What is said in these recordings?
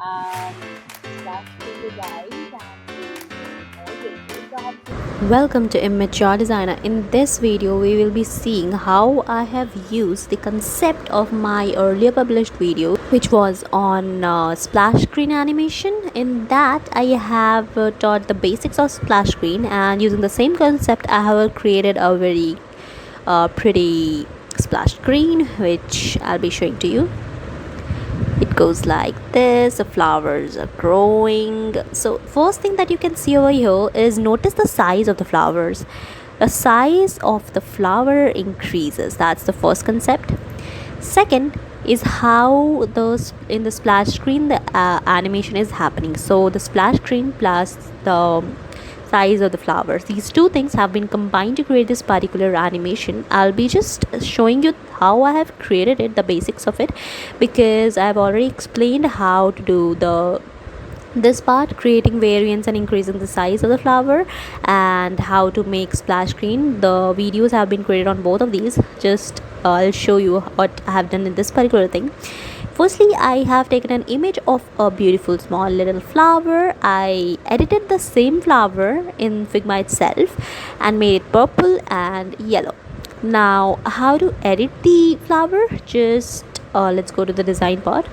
um, splash screen designs and all basic jobs. Welcome to Immature Designer. In this video, we will be seeing how I have used the concept of my earlier published video, which was on splash screen animation. In that, I have taught the basics of splash screen, and using the same concept, I have created a very pretty splash screen, which I'll be showing to you. It goes like this. The flowers are growing. So first thing that you can see over here is, notice the size of the flowers. The size of the flower increases. That's the first concept. Second is how in the splash screen the animation is happening. So the splash screen plus the size of the flowers, these two things have been combined to create this particular animation. I'll be just showing you how I have created it, the basics of it, because I've already explained how to do this part, creating variants and increasing the size of the flower, and how to make splash screen. The videos have been created on both of these. Just I'll show you what I have done in this particular thing. Firstly, I have taken an image of a beautiful small little flower. I edited the same flower in Figma itself and made it purple and yellow. Now, how to edit the flower? Just let's go to the design part.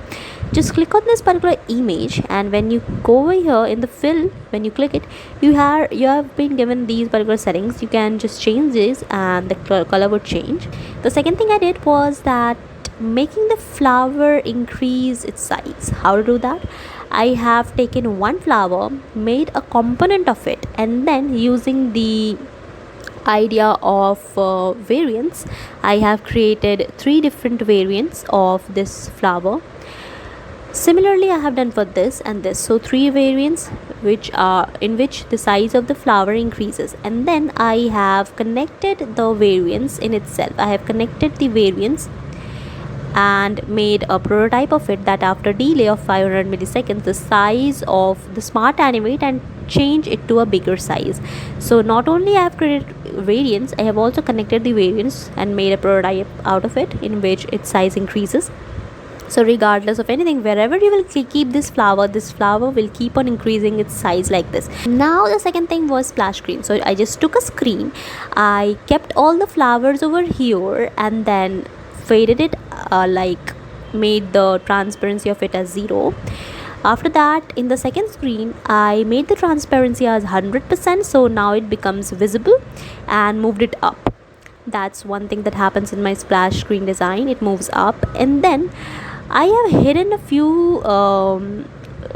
Just click on this particular image, and when you go over here in the fill, when you click it, you have been given these particular settings. You can just change this and the color would change. The second thing I did was that making the flower increase its size. How to do that? I have taken one flower, made a component of it, and then using the idea of variants, I have created 3 different variants of this flower. Similarly, I have done for this and this. So 3 variants which are in which the size of the flower increases, and then I have connected the variants in itself. I have connected the variants and made a prototype of it, that after delay of 500 milliseconds, the size of the smart animate and change it to a bigger size. So not only I have created variants, I have also connected the variants and made a prototype out of it in which its size increases. So regardless of anything, wherever you will keep this flower will keep on increasing its size like this. Now the second thing was splash screen. So I just took a screen, I kept all the flowers over here, and then faded it, made the transparency of it as 0. After that, in the second screen, I made the transparency as 100%, so now it becomes visible, and moved it up. That's one thing that happens in my splash screen design. It moves up. And then I have hidden a few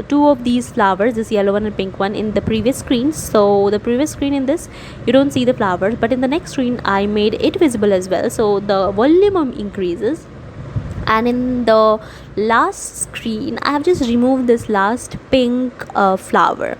2 of these flowers, this yellow one and pink one, in the previous screen. So the previous screen, in this you don't see the flowers, but in the next screen I made it visible as well, so the volume increases. And in the last screen, I have just removed this last pink flower.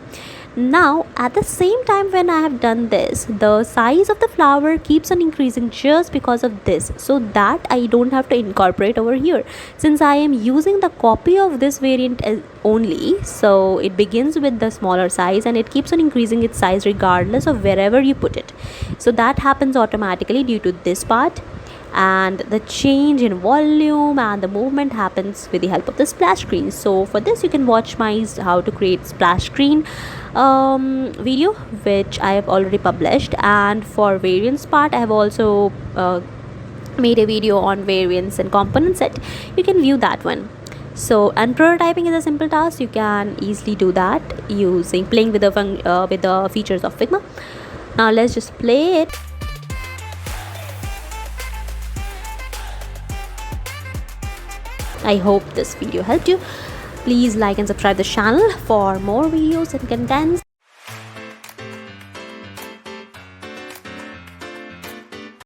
Now at the same time, when I have done this, the size of the flower keeps on increasing just because of this, so that I don't have to incorporate over here, since I am using the copy of this variant only. So it begins with the smaller size and it keeps on increasing its size regardless of wherever you put it. So that happens automatically due to this part, and the change in volume and the movement happens with the help of the splash screen. So for this, you can watch my how to create splash screen video, which I have already published. And for variants part, I have also made a video on variants and component set. You can view that one. So, and prototyping is a simple task. You can easily do that using playing with the features of Figma. Now let's just play it. I hope this video helped you. Please like and subscribe the channel for more videos and contents.